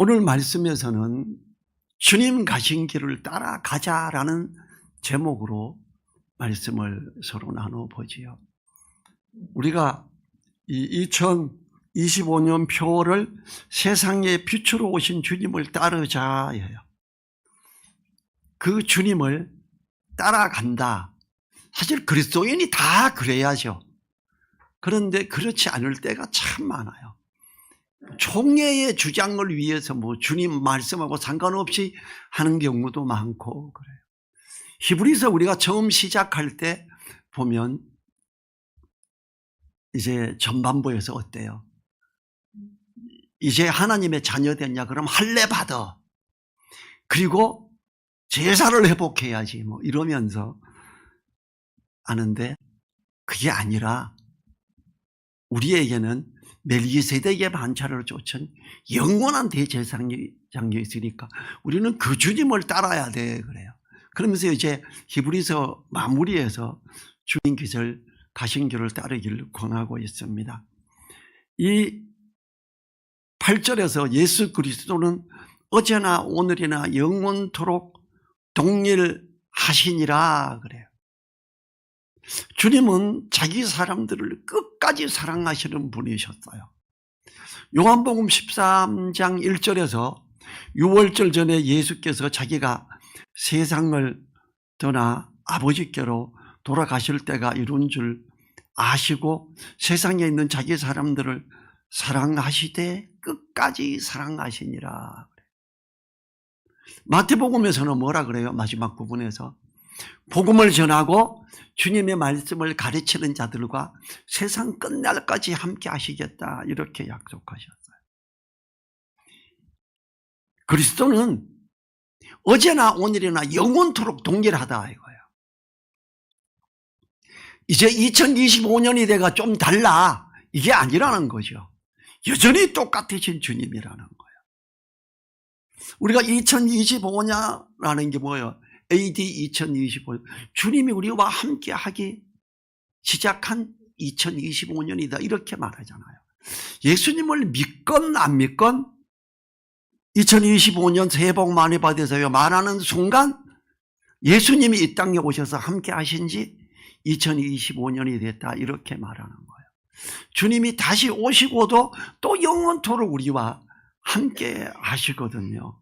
오늘 말씀에서는 주님 가신 길을 따라가자라는 제목으로 말씀을 서로 나눠보지요. 우리가 이 2025년 표를 세상에 빛으로 오신 주님을 따르자예요. 그 주님을 따라간다. 사실 그리스도인이 다 그래야죠. 그런데 그렇지 않을 때가 참 많아요. 총회의 주장을 위해서 주님 말씀하고 상관없이 하는 경우도 많고 그래요. 히브리서 우리가 처음 시작할 때 보면 이제 전반부에서 어때요? 이제 하나님의 자녀 됐냐? 그럼 할례 받아. 그리고 제사를 회복해야지 이러면서 하는데 그게 아니라 우리에게는 멜기세덱의 반차를 쫓은 영원한 대제사장이 있으니까 우리는 그 주님을 따라야 돼 그래요. 그러면서 이제 히브리서 마무리에서 주님 기절 가신 길을 따르기를 권하고 있습니다. 이 8절에서 예수 그리스도는 어제나 오늘이나 영원토록 동일하시니라 그래요. 주님은 자기 사람들을 끝까지 사랑하시는 분이셨어요. 요한복음 13장 1절에서 유월절 전에 예수께서 자기가 세상을 떠나 아버지께로 돌아가실 때가 이룬 줄 아시고 세상에 있는 자기 사람들을 사랑하시되 끝까지 사랑하시니라. 마태복음에서는 뭐라 그래요? 마지막 부분에서 복음을 전하고 주님의 말씀을 가르치는 자들과 세상 끝날까지 함께 하시겠다 이렇게 약속하셨어요. 그리스도는 어제나 오늘이나 영원토록 동일하다 이거예요. 이제 2025년이 돼가 좀 달라 이게 아니라는 거죠. 여전히 똑같으신 주님이라는 거예요. 우리가 2025년이라는 게 뭐예요? AD 2025년 주님이 우리와 함께 하기 시작한 2025년이다 이렇게 말하잖아요. 예수님을 믿건 안 믿건 2025년 새해 복 많이 받으세요 말하는 순간 예수님이 이 땅에 오셔서 함께 하신 지 2025년이 됐다 이렇게 말하는 거예요. 주님이 다시 오시고도 또 영원토록 우리와 함께 하시거든요.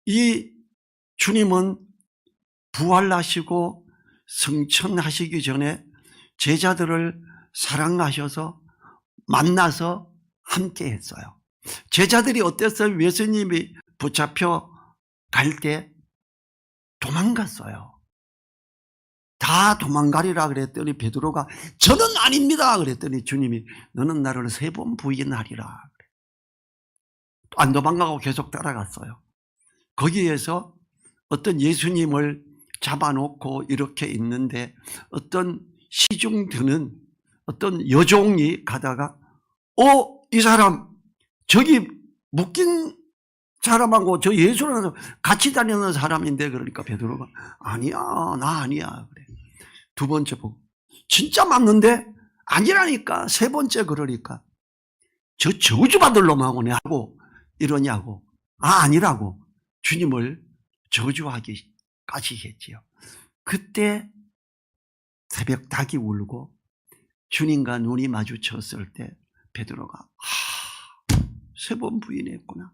이 주님은 부활하시고 승천하시기 전에 제자들을 사랑하셔서 만나서 함께 했어요. 제자들이 어땠어요? 예수님이 붙잡혀 갈 때 도망갔어요. 다 도망가리라 그랬더니 베드로가 저는 아닙니다 그랬더니 주님이 너는 나를 3번 부인하리라. 안 도망가고 계속 따라갔어요. 거기에서 어떤 예수님을 잡아놓고 이렇게 있는데 어떤 시중 드는 어떤 여종이 가다가 이 사람 저기 묶인 사람하고 저 예수랑 같이 다니는 사람인데 그러니까 베드로가 아니야 나 아니야 그래. 두 번째 보고 진짜 맞는데 아니라니까. 세 번째 그러니까 저 저주받을 놈하고 내하고 이러냐고. 아니라고. 주님을 저주하기까지 했지요. 그때 새벽 닭이 울고 주님과 눈이 마주쳤을 때 베드로가 3번 부인했구나.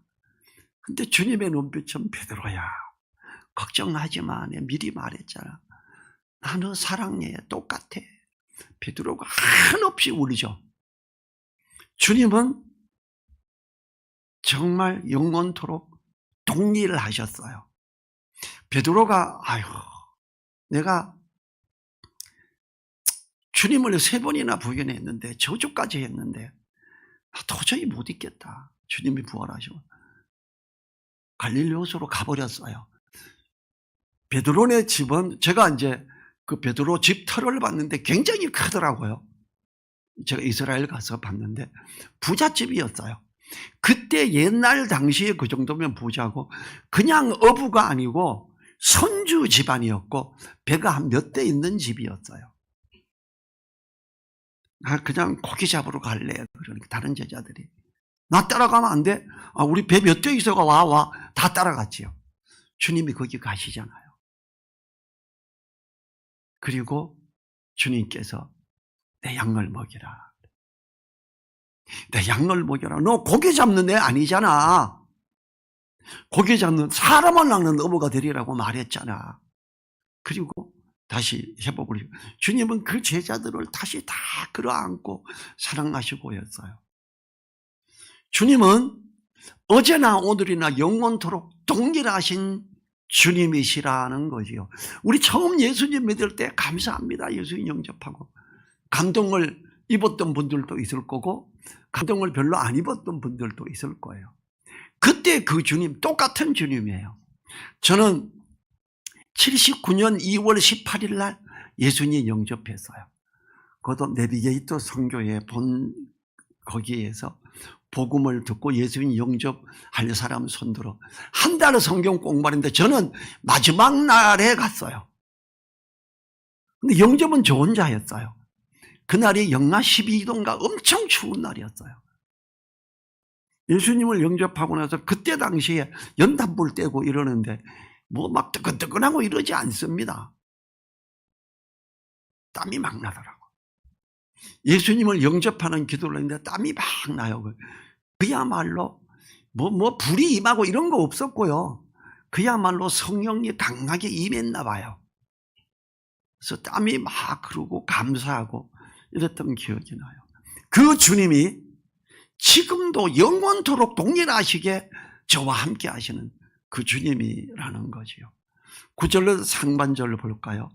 근데 주님의 눈빛은 베드로야 걱정하지 마. 내가 미리 말했잖아. 나 너 사랑해. 똑같아. 베드로가 한없이 울죠. 주님은 정말 영원토록 동일하셨어요. 베드로가 내가 주님을 3번이나 부인했는데 저주까지 했는데 도저히 못 있겠다. 주님이 부활하시고 갈릴리 호수로 가버렸어요. 베드로네 집은 제가 이제 그 베드로 집 터를 봤는데 굉장히 크더라고요. 제가 이스라엘 가서 봤는데 부잣집이었어요. 그때 옛날 당시에 그 정도면 부자고 그냥 어부가 아니고 선주 집안이었고 배가 한 몇 대 있는 집이었어요. 그냥 고기 잡으러 갈래. 그러니까 다른 제자들이 나 따라가면 안 돼? 우리 배 몇 대 있어가 와. 다 따라갔지요. 주님이 거기 가시잖아요. 그리고 주님께서 내 양을 먹이라. 내 양을 먹여라. 너 고기 잡는 애 아니잖아. 고기 잡는 사람을 낚는 어부가 되리라고 말했잖아. 그리고 다시 회복을. 주님은 그 제자들을 다시 다 끌어안고 사랑하시고였어요. 주님은 어제나 오늘이나 영원토록 동일하신 주님이시라는 거지요. 우리 처음 예수님 믿을 때 감사합니다. 예수님 영접하고 감동을 입었던 분들도 있을 거고 감동을 별로 안 입었던 분들도 있을 거예요. 그때 그 주님 똑같은 주님이에요. 저는 79년 2월 18일 날 예수님 영접했어요. 그것도 내비게이터 선교회 본 거기에서 복음을 듣고 예수님 영접할 사람 손들어 한 달 성경 공부하는데 저는 마지막 날에 갔어요. 근데 영접은 저 혼자 했어요. 그날이 영하 12도인가 엄청 추운 날이었어요. 예수님을 영접하고 나서 그때 당시에 연탄불 떼고 이러는데 뭐 막 뜨끈뜨끈하고 이러지 않습니다. 땀이 막 나더라고. 예수님을 영접하는 기도를 했는데 땀이 막 나요. 그야말로 뭐 불이 임하고 이런 거 없었고요. 그야말로 성령이 강하게 임했나 봐요. 그래서 땀이 막 흐르고 감사하고 이랬던 기억이 나요. 그 주님이 지금도 영원토록 동일하시게 저와 함께 하시는 그 주님이라는 거지요. 9절 상반절을 볼까요?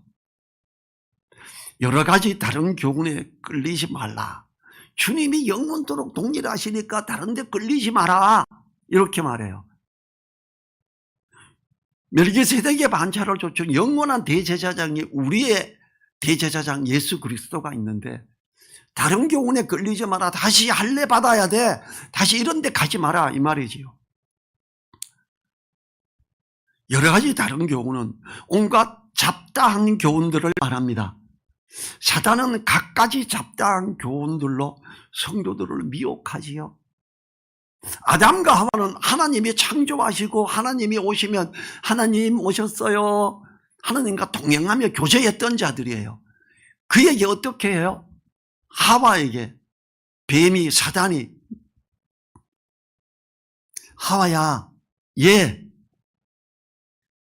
여러 가지 다른 교훈에 끌리지 말라. 주님이 영원토록 동일하시니까 다른 데 끌리지 마라. 이렇게 말해요. 멜기세덱의 반차를 줬죠. 영원한 대제사장이 우리의 대제사장 예수 그리스도가 있는데 다른 교훈에 끌리지 마라. 다시 할례 받아야 돼. 다시 이런 데 가지 마라. 이 말이지요. 여러 가지 다른 교훈은 온갖 잡다한 교훈들을 말합니다. 사단은 갖가지 잡다한 교훈들로 성도들을 미혹하지요. 아담과 하와는 하나님이 창조하시고 하나님이 오시면 하나님 오셨어요. 하나님과 동행하며 교제했던 자들이에요. 그에게 어떻게 해요? 하와에게 뱀이 사단이 하와야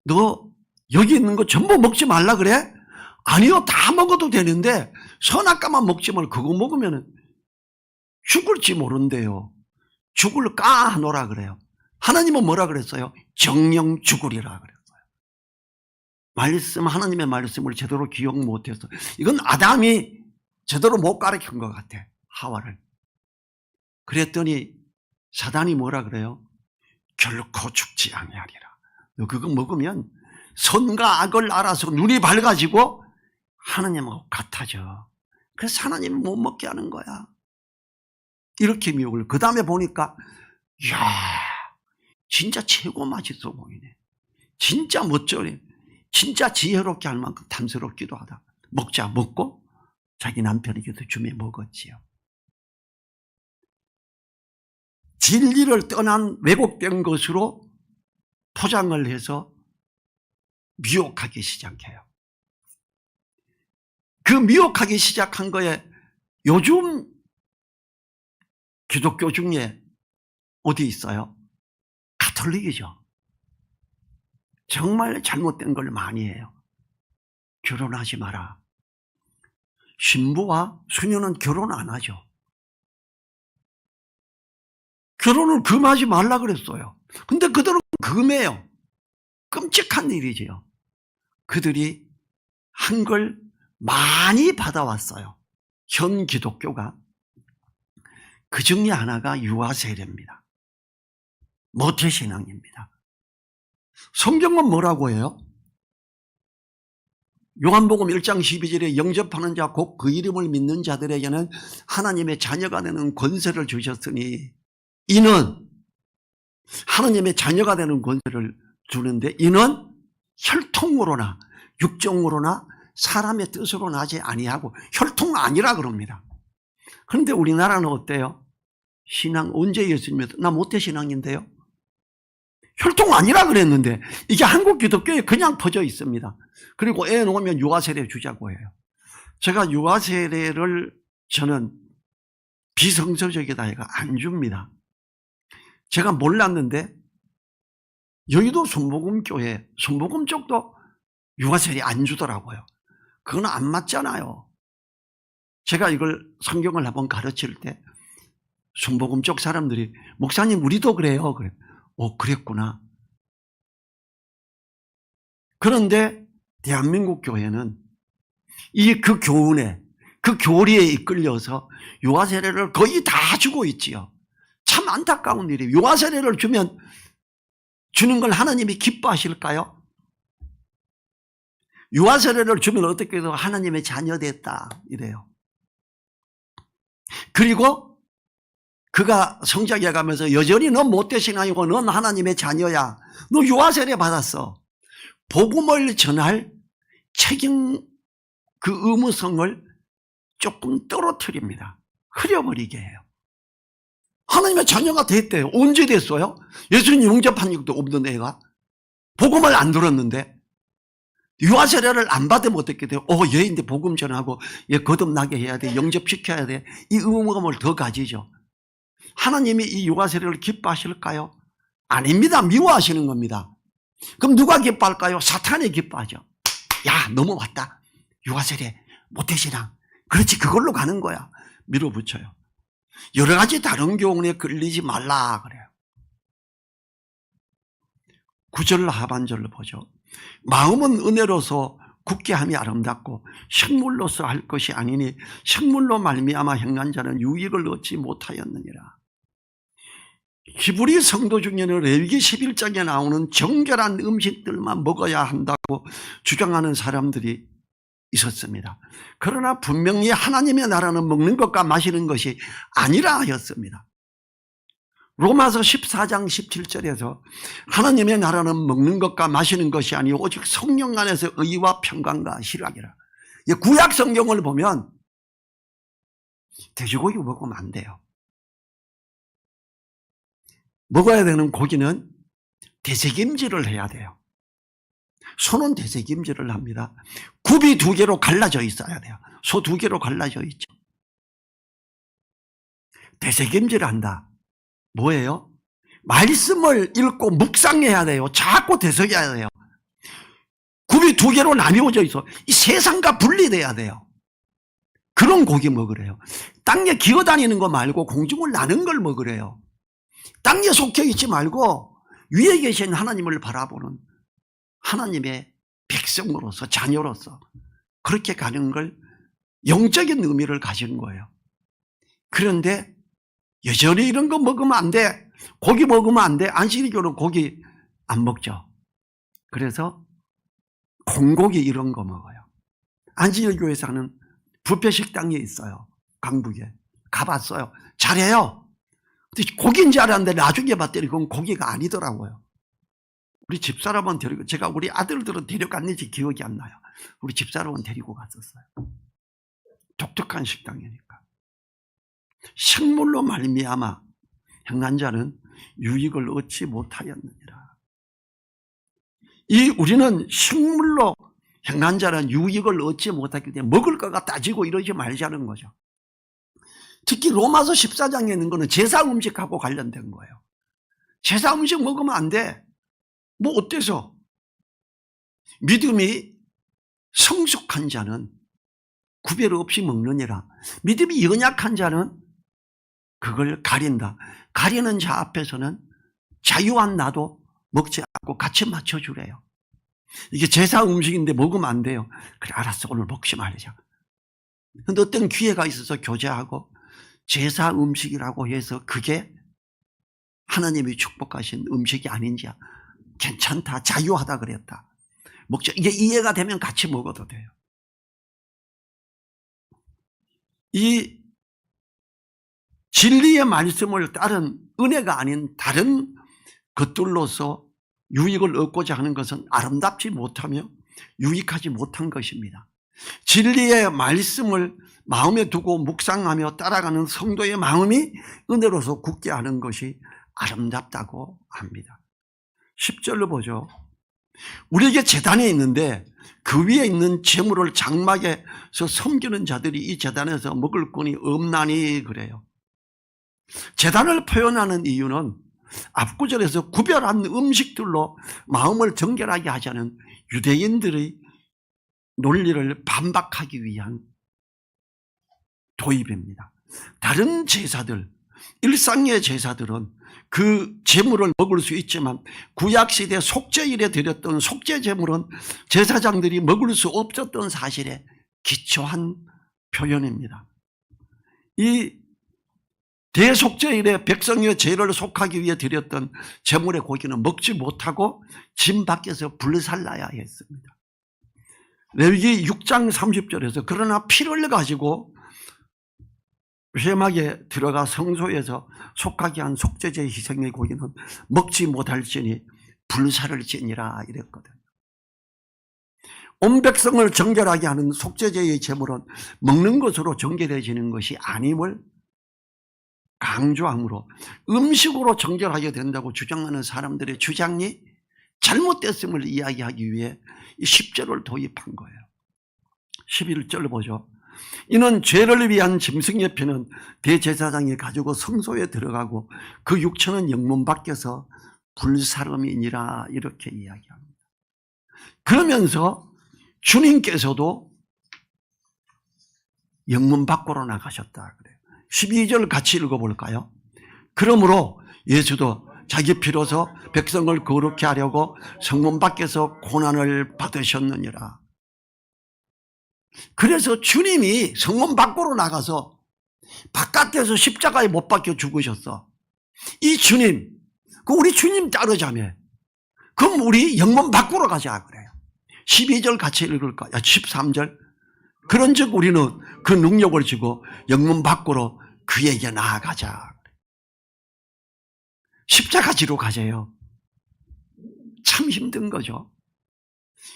너 여기 있는 거 전부 먹지 말라 그래? 아니요, 다 먹어도 되는데 선악과만 먹지 말고 그거 먹으면 죽을지 모른대요. 죽을 까놓으라 그래요. 하나님은 뭐라 그랬어요? 정령 죽으리라 그랬어요. 하나님의 말씀을 제대로 기억 못해서 이건 아담이 제대로 못 가르친 것 같아, 하와를. 그랬더니 사단이 뭐라 그래요? 결코 죽지 아니하리라. 너 그거 먹으면 선과 악을 알아서 눈이 밝아지고 하나님하고 같아져. 그래서 하나님은 못 먹게 하는 거야. 이렇게 미혹을. 그 다음에 보니까 이야 진짜 최고 맛있어 보이네. 진짜 멋져네. 진짜 지혜롭게 할 만큼 탐스럽기도 하다. 먹자. 먹고 자기 남편에게도 주며 먹었지요. 진리를 떠난 왜곡된 것으로 포장을 해서 미혹하기 시작해요. 그 미혹하기 시작한 거에 요즘 기독교 중에 어디 있어요? 가톨릭이죠. 정말 잘못된 걸 많이 해요. 결혼하지 마라. 신부와 수녀는 결혼 안 하죠. 결혼을 금하지 말라 그랬어요. 근데 그들은 금해요. 끔찍한 일이지요. 그들이 한 걸 많이 받아왔어요. 현 기독교가. 그 중에 하나가 유아세례입니다. 모태신앙입니다. 성경은 뭐라고 해요? 요한복음 1장 12절에 영접하는 자 곧 그 이름을 믿는 자들에게는 하나님의 자녀가 되는 권세를 주셨으니 이는 하나님의 자녀가 되는 권세를 주는데 이는 혈통으로나 육정으로나 사람의 뜻으로 나지 아니하고 혈통 아니라 그럽니다. 그런데 우리나라는 어때요? 신앙 언제 예수님이 나 모태신앙인데요. 혈통 아니라 그랬는데 이게 한국 기독교에 그냥 퍼져 있습니다. 그리고 애 놓으면 유아세례 주자고 해요. 제가 유아세례를 저는 비성서적이다 해가 안 줍니다. 제가 몰랐는데 여의도 순복음교회, 순복음 쪽도 유아세례 안 주더라고요. 그건 안 맞잖아요. 제가 이걸 성경을 한번 가르칠 때 순복음 쪽 사람들이 목사님 우리도 그래요. 그래. 그랬구나. 그런데 대한민국 교회는 그 교훈에, 그 교리에 이끌려서 유아세례를 거의 다 주고 있지요. 참 안타까운 일이에요. 유아세례를 주는 걸 하나님이 기뻐하실까요? 유아세례를 주면 어떻게 해서 하나님의 자녀 됐다 이래요. 그리고 그가 성장해 가면서 여전히 넌 못되신아이고 넌 하나님의 자녀야. 너 유아세례 받았어. 복음을 전할 책임 그 의무성을 조금 떨어뜨립니다. 흐려버리게 해요. 하나님의 자녀가 됐대요. 언제 됐어요? 예수님 영접한 적도 없는 애가 복음을 안 들었는데 유아세례를 안 받으면 어떻게 돼요? 얘인데 복음 전하고 얘 거듭나게 해야 돼. 영접시켜야 돼. 이 의무감을 더 가지죠. 하나님이 이 유아세례를 기뻐하실까요? 아닙니다. 미워하시는 겁니다. 그럼 누가 기뻐할까요? 사탄이 기뻐하죠. 야, 넘어왔다. 유아세례, 모태신앙. 그렇지, 그걸로 가는 거야. 밀어붙여요. 여러 가지 다른 교훈에 걸리지 말라 그래요. 9절 하반절로 보죠. 마음은 은혜로서 굳게 함이 아름답고 식물로서 할 것이 아니니 식물로 말미암아 행한 자는 유익을 얻지 못하였느니라. 히브리 성도 중에는 레위기 11장에 나오는 정결한 음식들만 먹어야 한다고 주장하는 사람들이 있었습니다. 그러나 분명히 하나님의 나라는 먹는 것과 마시는 것이 아니라 하였습니다. 로마서 14장 17절에서 하나님의 나라는 먹는 것과 마시는 것이 아니오 오직 성령 안에서 의와 평강과 희락이라. 구약 성경을 보면 돼지고기 먹으면 안 돼요. 먹어야 되는 고기는 되새김질을 해야 돼요. 소는 되새김질을 합니다. 굽이 2개로 갈라져 있어야 돼요. 소 2개로 갈라져 있죠. 되새김질을 한다. 뭐예요? 말씀을 읽고 묵상해야 돼요. 자꾸 되새겨야 돼요. 굽이 2개로 나뉘어져 있어. 이 세상과 분리돼야 돼요. 그런 고기 먹으래요. 땅에 기어다니는 거 말고 공중을 나는 걸 먹으래요. 땅에 속해 있지 말고 위에 계신 하나님을 바라보는 하나님의 백성으로서 자녀로서 그렇게 가는 걸 영적인 의미를 가진 거예요. 그런데 여전히 이런 거 먹으면 안 돼. 고기 먹으면 안 돼. 안식일교는 고기 안 먹죠. 그래서 콩고기 이런 거 먹어요. 안식일교에서 하는 뷔페 식당이 있어요. 강북에. 가봤어요. 잘해요. 근데 고기인 줄 알았는데 나중에 봤더니 그건 고기가 아니더라고요. 우리 집사람은 데리고, 제가 우리 아들들은 데려갔는지 기억이 안 나요. 우리 집사람은 데리고 갔었어요. 독특한 식당이니까. 식물로 말미암아 행한 자는 유익을 얻지 못하였느니라. 우리는 식물로 행한 자는 유익을 얻지 못하기 때문에 먹을 거가 따지고 이러지 말자는 거죠. 특히 로마서 14장에 있는 거는 제사 음식하고 관련된 거예요. 제사 음식 먹으면 안 돼. 뭐 어때서? 믿음이 성숙한 자는 구별 없이 먹느니라. 믿음이 연약한 자는 그걸 가린다. 가리는 자 앞에서는 자유한 나도 먹지 않고 같이 맞춰주래요. 이게 제사 음식인데 먹으면 안 돼요. 그래, 알았어. 오늘 먹지 말자. 근데 어떤 기회가 있어서 교제하고 제사 음식이라고 해서 그게 하나님이 축복하신 음식이 아닌지 괜찮다. 자유하다 그랬다. 먹자. 이게 이해가 되면 같이 먹어도 돼요. 이 진리의 말씀을 따른 은혜가 아닌 다른 것들로서 유익을 얻고자 하는 것은 아름답지 못하며 유익하지 못한 것입니다. 진리의 말씀을 마음에 두고 묵상하며 따라가는 성도의 마음이 은혜로서 굳게 하는 것이 아름답다고 합니다. 10절로 보죠. 우리에게 제단이 있는데 그 위에 있는 재물을 장막에서 섬기는 자들이 이 제단에서 먹을 꾼이 없나니 그래요. 제단을 표현하는 이유는 앞구절에서 구별한 음식들로 마음을 정결하게 하자는 유대인들의 논리를 반박하기 위한 도입입니다. 다른 제사들, 일상의 제사들은 그 제물을 먹을 수 있지만 구약시대 속죄일에 드렸던 속죄제물은 제사장들이 먹을 수 없었던 사실에 기초한 표현입니다. 이 대속죄일에 백성의 죄를 속하기 위해 드렸던 제물의 고기는 먹지 못하고 진 밖에서 불살라야 했습니다. 레위기 6장 30절에서 그러나 피를 가지고 회막에 들어가 성소에서 속하게 한 속죄제 희생의 고기는 먹지 못할지니 불살을지니라 이랬거든요. 온 백성을 정결하게 하는 속죄제의 제물은 먹는 것으로 정결해지는 것이 아님을 강조하므로 음식으로 정결하게 된다고 주장하는 사람들의 주장이 잘못됐음을 이야기하기 위해 이 10절을 도입한 거예요. 11절 보죠. 이는 죄를 위한 짐승의 피는 대제사장이 가지고 성소에 들어가고 그 육체는 영문 밖에서 불사름이니라 이렇게 이야기합니다. 그러면서 주님께서도 영문 밖으로 나가셨다 그래요. 12절 같이 읽어볼까요? 그러므로 예수도 자기 피로서 백성을 거룩히 하려고 성문 밖에서 고난을 받으셨느니라. 그래서 주님이 성문 밖으로 나가서 바깥에서 십자가에 못 박혀 죽으셨어. 이 주님, 우리 주님 따르자며. 그럼 우리 영문 밖으로 가자 그래요. 12절 같이 읽을까요? 13절. 그런즉 우리는 그 능력을 지고 영문 밖으로 그에게 나아가자. 십자가 지로 가세요. 참 힘든 거죠.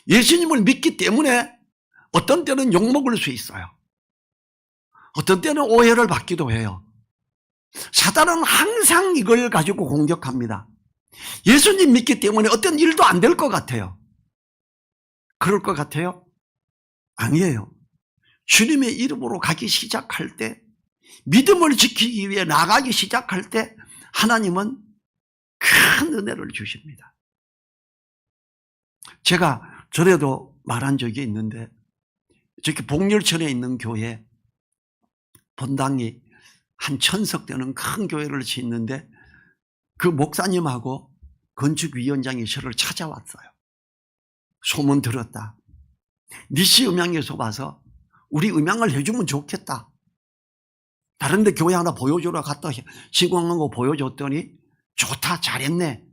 예수님을 믿기 때문에 어떤 때는 욕먹을 수 있어요. 어떤 때는 오해를 받기도 해요. 사단은 항상 이걸 가지고 공격합니다. 예수님 믿기 때문에 어떤 일도 안 될 것 같아요. 그럴 것 같아요? 아니에요. 주님의 이름으로 가기 시작할 때, 믿음을 지키기 위해 나가기 시작할 때 하나님은 큰 은혜를 주십니다. 제가 전에도 말한 적이 있는데 저기 복렬천에 있는 교회 본당이 한 1000석 되는 큰 교회를 짓는데 그 목사님하고 건축위원장이 저를 찾아왔어요. 소문 들었다. 니씨 음향에서 와서 우리 음향을 해주면 좋겠다. 다른 데 교회 하나 보여주러 갔다 시공한 거 보여줬더니 좋다, 잘했네.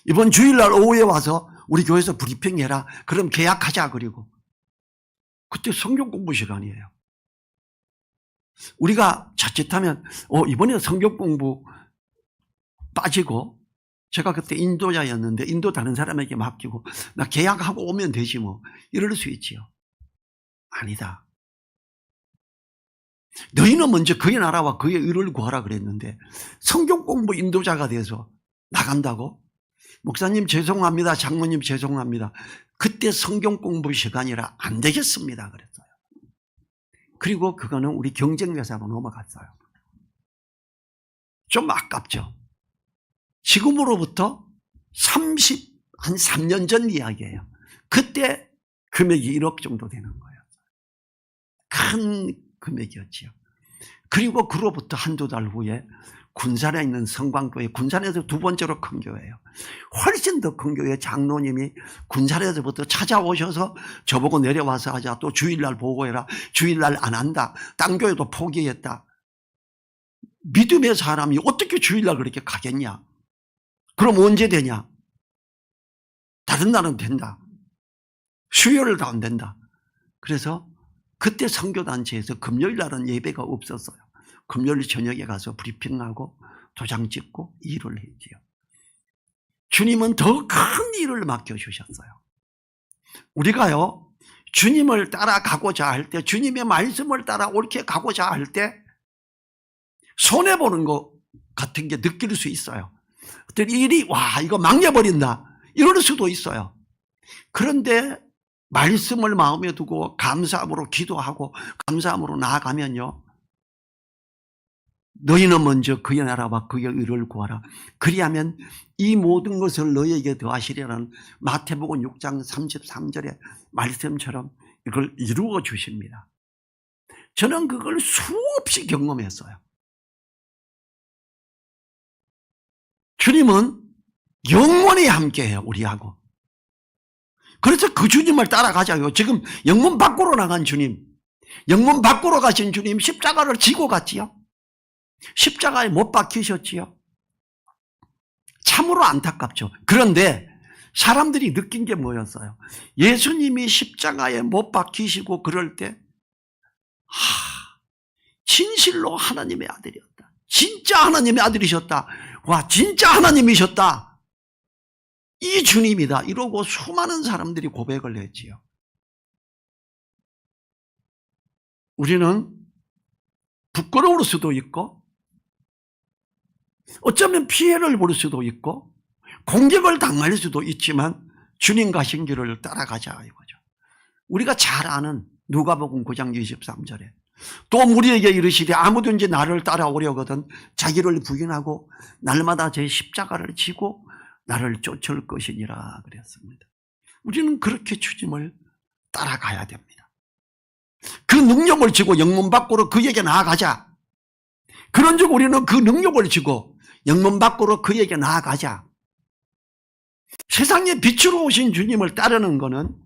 이번 주일날 오후에 와서 우리 교회에서 브리핑 해라. 그럼 계약하자. 그리고 그때 성경 공부 시간이에요. 우리가 자칫하면 이번에 성경 공부 빠지고, 제가 그때 인도자였는데 인도 다른 사람에게 맡기고 나 계약하고 오면 되지 뭐, 이럴 수 있지요. 아니다. 너희는 먼저 그의 나라와 그의 의를 구하라 그랬는데 성경 공부 인도자가 돼서 나간다고? 목사님 죄송합니다. 장모님 죄송합니다. 그때 성경 공부 시간이라 안 되겠습니다. 그랬어요. 그리고 그거는 우리 경쟁회사로 넘어갔어요. 좀 아깝죠. 지금으로부터 한 3년 전 이야기예요. 그때 금액이 1억 정도 되는 거예요. 큰 금액이었지요. 그리고 그로부터 한두 달 후에 군산에 있는 성광교회, 군산에서 두 번째로 큰 교회예요. 훨씬 더 큰 교회 장로님이 군산에서부터 찾아오셔서 저보고 내려와서 하자. 또 주일날 보고해라. 주일날 안 한다. 딴 교회도 포기했다. 믿음의 사람이 어떻게 주일날 그렇게 가겠냐? 그럼 언제 되냐? 다른 날은 된다. 수요일도 안 된다. 그래서 그때 선교단체에서 금요일 날은 예배가 없었어요. 금요일 저녁에 가서 브리핑하고 도장 찍고 일을 했지요. 주님은 더 큰 일을 맡겨주셨어요. 우리가요, 주님을 따라가고자 할 때, 주님의 말씀을 따라 옳게 가고자 할 때 손해보는 것 같은 게 느낄 수 있어요. 어떤 일이 이거 망해버린다 이럴 수도 있어요. 그런데 말씀을 마음에 두고 감사함으로 기도하고 감사함으로 나아가면요, 너희는 먼저 그의 나라와 그의 의를 구하라. 그리하면 이 모든 것을 너희에게 더하시리라는 마태복음 6장 33절의 말씀처럼 이걸 이루어 주십니다. 저는 그걸 수없이 경험했어요. 주님은 영원히 함께해요, 우리하고. 그래서 그 주님을 따라가자요. 지금 영문 밖으로 나간 주님, 영문 밖으로 가신 주님 십자가를 지고 갔지요. 십자가에 못 박히셨지요. 참으로 안타깝죠. 그런데 사람들이 느낀 게 뭐였어요? 예수님이 십자가에 못 박히시고 그럴 때 진실로 하나님의 아들이었다. 진짜 하나님의 아들이셨다. 와, 진짜 하나님이셨다. 이 주님이다. 이러고 수많은 사람들이 고백을 했지요. 우리는 부끄러울 수도 있고 어쩌면 피해를 볼 수도 있고 공격을 당할 수도 있지만 주님 가신 길을 따라가자 이거죠. 우리가 잘 아는 누가복음 9장 23절에 또 우리에게 이르시되 아무든지 나를 따라오려거든 자기를 부인하고 날마다 제 십자가를 지고 나를 쫓을 것이니라 그랬습니다. 우리는 그렇게 주님을 따라가야 됩니다. 그 능력을 지고 영문 밖으로 그에게 나아가자. 그런즉 우리는 그 능력을 지고 영문 밖으로 그에게 나아가자. 세상에 빛으로 오신 주님을 따르는 것은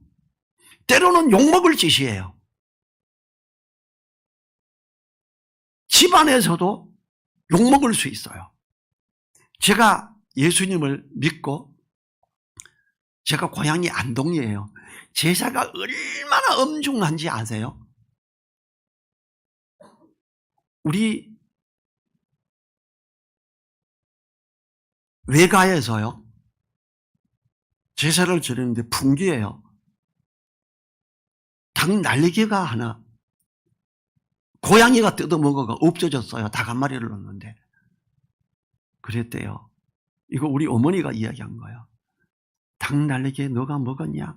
때로는 욕먹을 짓이에요. 집안에서도 욕먹을 수 있어요. 제가 예수님을 믿고 제가 고향이 안동이에요. 제사가 얼마나 엄중한지 아세요? 우리 외가에서요, 제사를 지내는데 분기예요. 닭 날개가 하나 고양이가 뜯어먹어가 없어졌어요. 닭 한 마리를 넣었는데. 그랬대요. 이거 우리 어머니가 이야기한 거예요. 닭 날개 너가 먹었냐?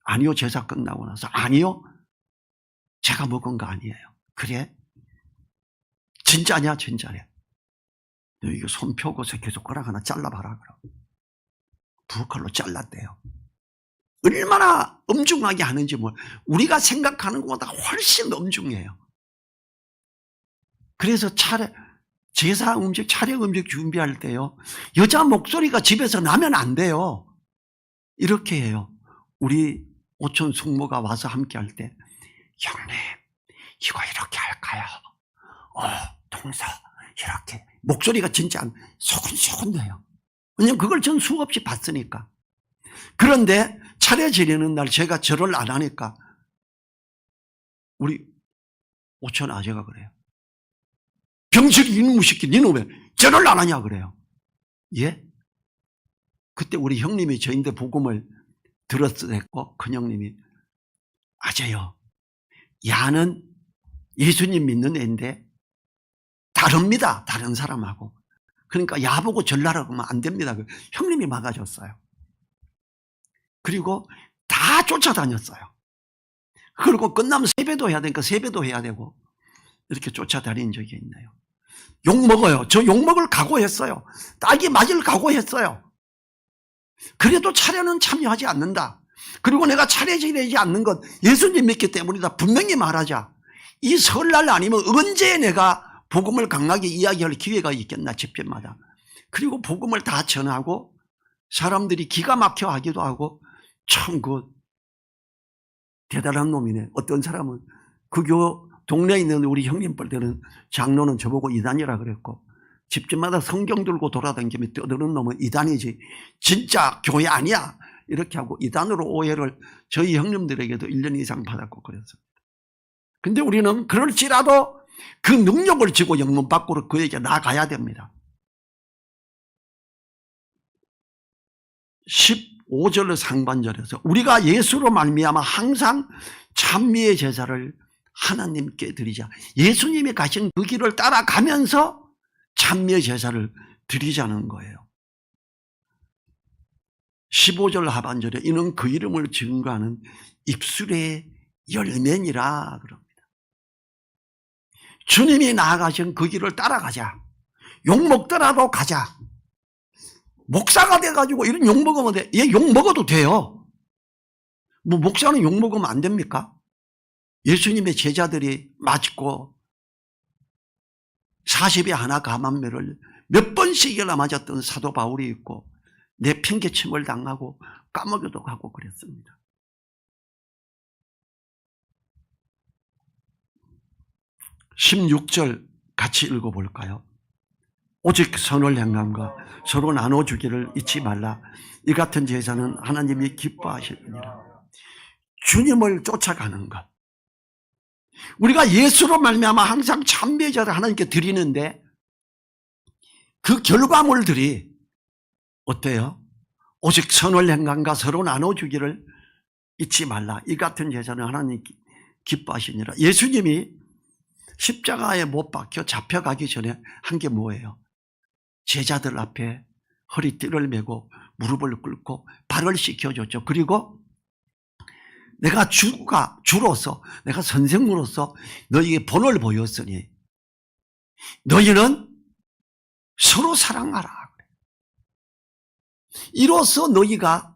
아니요, 제사 끝나고 나서. 아니요, 제가 먹은 거 아니에요. 그래? 진짜냐? 진짜래. 너 이거 손 펴고서 계속 거랑 하나 잘라봐라. 그럼. 부엌칼로 잘랐대요. 얼마나 엄중하게 하는지 우리가 생각하는 것보다 훨씬 엄중해요. 그래서 제사 음식, 차례 음식 준비할 때요, 여자 목소리가 집에서 나면 안 돼요. 이렇게 해요. 우리 오촌 숙모가 와서 함께 할 때, 형님, 이거 이렇게 할까요? 동서, 이렇게. 목소리가 진짜 소근소근해요. 왜냐면 그걸 전 수없이 봤으니까. 그런데 차례 지내는 날 제가 절을 안 하니까 우리 오촌 아재가 그래요. 병실이 이놈의 새끼, 니는 왜 절을 안 하냐 그래요. 예? 그때 우리 형님이 저인데 복음을 들었었고 큰형님이 아재요, 야는 예수님 믿는 애인데 다릅니다, 다른 사람하고. 그러니까 야보고 절라라고 하면 안 됩니다. 형님이 막아줬어요. 그리고 다 쫓아다녔어요. 그리고 끝나면 세배도 해야 되니까 세배도 해야 되고 이렇게 쫓아다닌 적이 있네요. 욕먹어요. 저 욕먹을 각오했어요. 딱이 맞을 각오했어요. 그래도 차례는 참여하지 않는다. 그리고 내가 차례 지내지 않는 것 예수님 믿기 때문이다. 분명히 말하자. 이 설날 아니면 언제 내가 복음을 강하게 이야기할 기회가 있겠나, 집회마다. 그리고 복음을 다 전하고 사람들이 기가 막혀 하기도 하고, 참 대단한 놈이네. 어떤 사람은 동네에 있는 우리 형님뻘들은 장로는 저보고 이단이라 그랬고, 집집마다 성경 들고 돌아다니며 떠드는 놈은 이단이지 진짜 교회 아니야 이렇게 하고 이단으로 오해를 저희 형님들에게도 1년 이상 받았고 그랬습니다. 근데 우리는 그럴지라도 그 능력을 지고 영문 밖으로 그에게 나가야 됩니다. 5절 상반절에서 우리가 예수로 말미암아 항상 찬미의 제사를 하나님께 드리자. 예수님이 가신 그 길을 따라가면서 찬미의 제사를 드리자는 거예요. 15절 하반절에 이는 그 이름을 증거하는 입술의 열매니라 그럽니다. 주님이 나아가신 그 길을 따라가자. 욕먹더라도 가자. 목사가 돼가지고 이런 욕먹으면 돼. 얘 욕먹어도 돼요. 뭐 목사는 욕먹으면 안 됩니까? 예수님의 제자들이 맞고 40에 하나 감한매를 몇 번씩이나 맞았던 사도 바울이 있고 내팽개침을 당하고 까먹어도 가고 그랬습니다. (16절) 같이 읽어볼까요? 오직 선을 행함과 서로 나눠주기를 잊지 말라. 이 같은 제사는 하나님이 기뻐하시느니라. 주님을 쫓아가는 것. 우리가 예수로 말미암아 항상 찬미의 제사를 하나님께 드리는데 그 결과물들이 어때요? 오직 선을 행함과 서로 나눠주기를 잊지 말라. 이 같은 제사는 하나님 기뻐하시니라. 예수님이 십자가에 못 박혀 잡혀가기 전에 한 게 뭐예요? 제자들 앞에 허리띠를 메고 무릎을 꿇고 발을 씻겨줬죠. 그리고 내가 주로서 내가 선생으로서 너희에게 본을 보였으니 너희는 서로 사랑하라. 이로써 너희가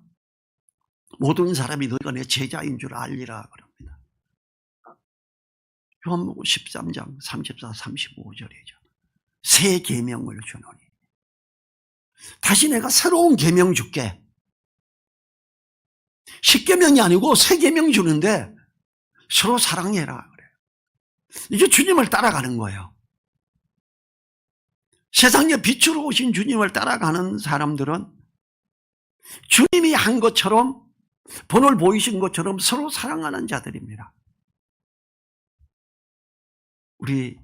모든 사람이 너희가 내 제자인 줄 알리라 그럽니다. 요한복음 13장 34, 35절이죠. 새 계명을 주노니 다시 내가 새로운 계명 줄게. 10계명이 아니고 새 계명 주는데 서로 사랑해라 그래요. 이제 주님을 따라가는 거예요. 세상에 빛으로 오신 주님을 따라가는 사람들은 주님이 한 것처럼 본을 보이신 것처럼 서로 사랑하는 자들입니다. 우리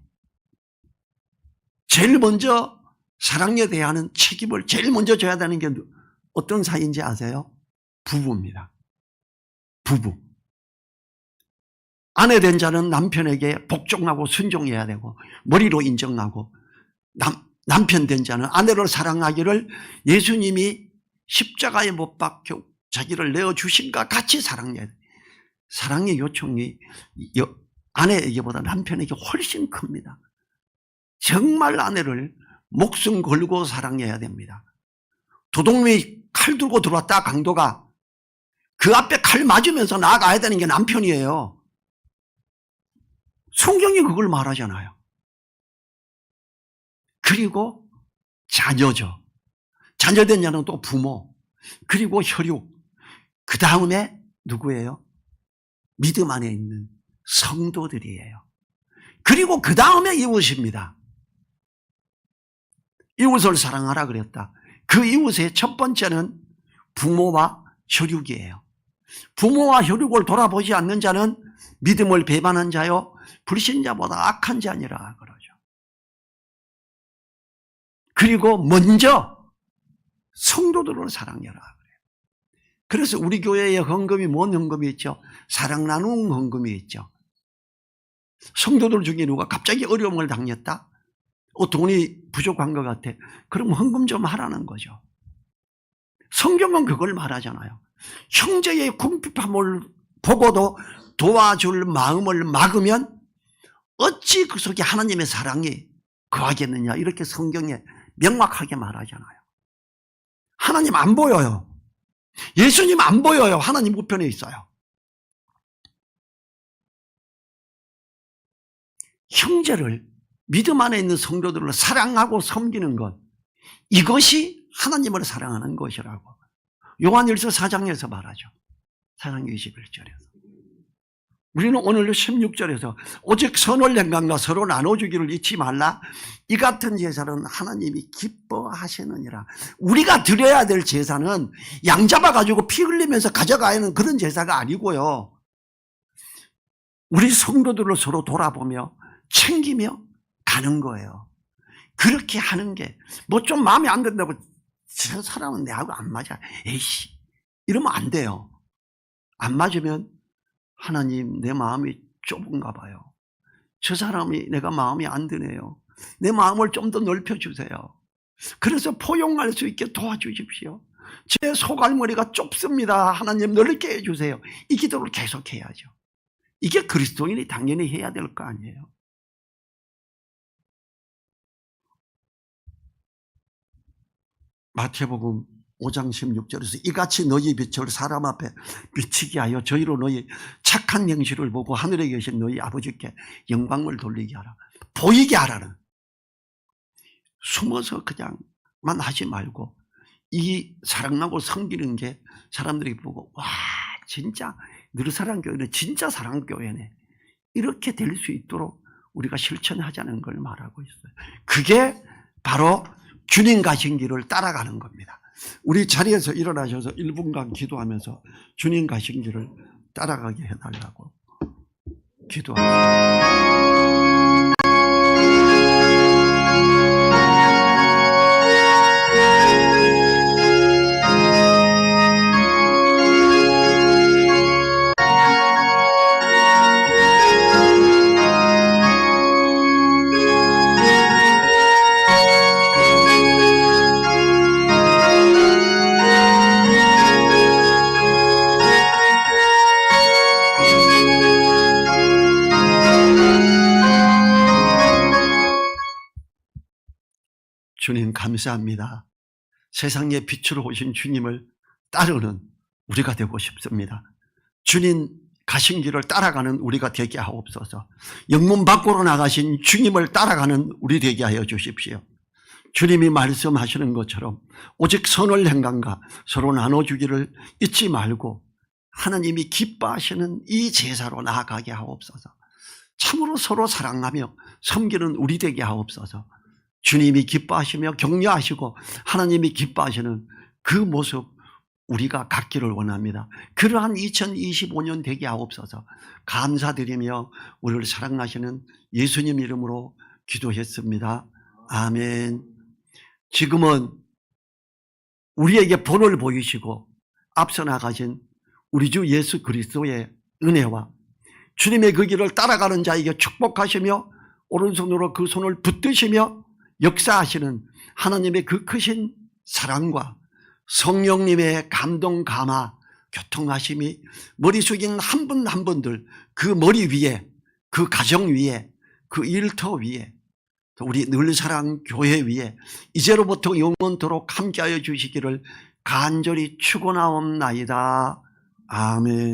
제일 먼저 사랑에 대한 책임을 제일 먼저 져야 되는 게 어떤 사이인지 아세요? 부부입니다. 부부. 아내 된 자는 남편에게 복종하고 순종해야 되고 머리로 인정하고 남편 된 자는 아내를 사랑하기를 예수님이 십자가에 못 박혀 자기를 내어주신과 같이 사랑해야 돼. 사랑의 요청이 아내에게보다 남편에게 훨씬 큽니다. 정말 아내를 목숨 걸고 사랑해야 됩니다. 도둑놈이 칼 들고 들어왔다 강도가 그 앞에 칼 맞으면서 나아가야 되는 게 남편이에요. 성경이 그걸 말하잖아요. 그리고 자녀죠. 자녀된 자는 또 부모, 그리고 혈육, 그 다음에 누구예요? 믿음 안에 있는 성도들이에요. 그리고 그 다음에 이웃입니다. 이웃을 사랑하라 그랬다. 그 이웃의 첫 번째는 부모와 혈육이에요. 부모와 혈육을 돌아보지 않는 자는 믿음을 배반한 자요 불신자보다 악한 자니라 그러죠. 그리고 먼저 성도들을 사랑해라 그래요. 그래서 우리 교회의 헌금이 뭔 헌금이 있죠? 사랑 나누는 헌금이 있죠. 성도들 중에 누가 갑자기 어려움을 당했다? 돈이 부족한 것 같아. 그럼 헌금 좀 하라는 거죠. 성경은 그걸 말하잖아요. 형제의 궁핍함을 보고도 도와줄 마음을 막으면 어찌 그 속에 하나님의 사랑이 거하겠느냐, 이렇게 성경에 명확하게 말하잖아요. 하나님 안 보여요. 예수님 안 보여요. 하나님 우편에 있어요. 형제를, 믿음 안에 있는 성도들을 사랑하고 섬기는 것, 이것이 하나님을 사랑하는 것이라고 요한일서 4장에서 말하죠. 4장 21절에서. 우리는 오늘 16절에서 오직 선을 행함과 서로 나눠주기를 잊지 말라. 이 같은 제사는 하나님이 기뻐하시느니라. 우리가 드려야 될 제사는 양 잡아가지고 피 흘리면서 가져가야 하는 그런 제사가 아니고요. 우리 성도들을 서로 돌아보며 챙기며 가는 거예요. 그렇게 하는 게 뭐 좀 마음에 안 든다고 저 사람은 내하고 안 맞아. 에이씨, 이러면 안 돼요. 안 맞으면 하나님 내 마음이 좁은가 봐요. 저 사람이 내가 마음이 안 드네요. 내 마음을 좀 더 넓혀주세요. 그래서 포용할 수 있게 도와주십시오. 제 소갈머리가 좁습니다. 하나님 넓게 해주세요. 이 기도를 계속해야죠. 이게 그리스도인이 당연히 해야 될 거 아니에요. 마태복음 5장 16절에서 이같이 너희 빛을 사람 앞에 비치게 하여 저희로 너희 착한 행실을 보고 하늘에 계신 너희 아버지께 영광을 돌리게 하라. 보이게 하라는, 숨어서 그냥만 하지 말고 이 사랑하고 섬기는 게 사람들이 보고 와 진짜 느르사랑교회는 진짜 사랑교회네, 이렇게 될 수 있도록 우리가 실천하자는 걸 말하고 있어요. 그게 바로 주님 가신 길을 따라가는 겁니다. 우리 자리에서 일어나셔서 1분간 기도하면서 주님 가신 길을 따라가게 해달라고 기도합니다. 주님 감사합니다. 세상에 빛으로 오신 주님을 따르는 우리가 되고 싶습니다. 주님 가신 길을 따라가는 우리가 되게 하옵소서. 영문 밖으로 나가신 주님을 따라가는 우리 되게 하여 주십시오. 주님이 말씀하시는 것처럼 오직 선을 행함과 서로 나눠주기를 잊지 말고 하나님이 기뻐하시는 이 제사로 나아가게 하옵소서. 참으로 서로 사랑하며 섬기는 우리 되게 하옵소서. 주님이 기뻐하시며 격려하시고 하나님이 기뻐하시는 그 모습 우리가 갖기를 원합니다. 그러한 2025년 되게 하옵소서. 감사드리며 우리를 사랑하시는 예수님 이름으로 기도했습니다. 아멘. 지금은 우리에게 본을 보이시고 앞서 나가신 우리 주 예수 그리스도의 은혜와 주님의 그 길을 따라가는 자에게 축복하시며 오른손으로 그 손을 붙드시며 역사하시는 하나님의 그 크신 사랑과 성령님의 감동 감화 교통하심이 머리 숙인 한 분 한 분들 그 머리 위에, 그 가정 위에, 그 일터 위에, 우리 늘사랑 교회 위에 이제로부터 영원토록 함께하여 주시기를 간절히 축원하옵나이다. 아멘.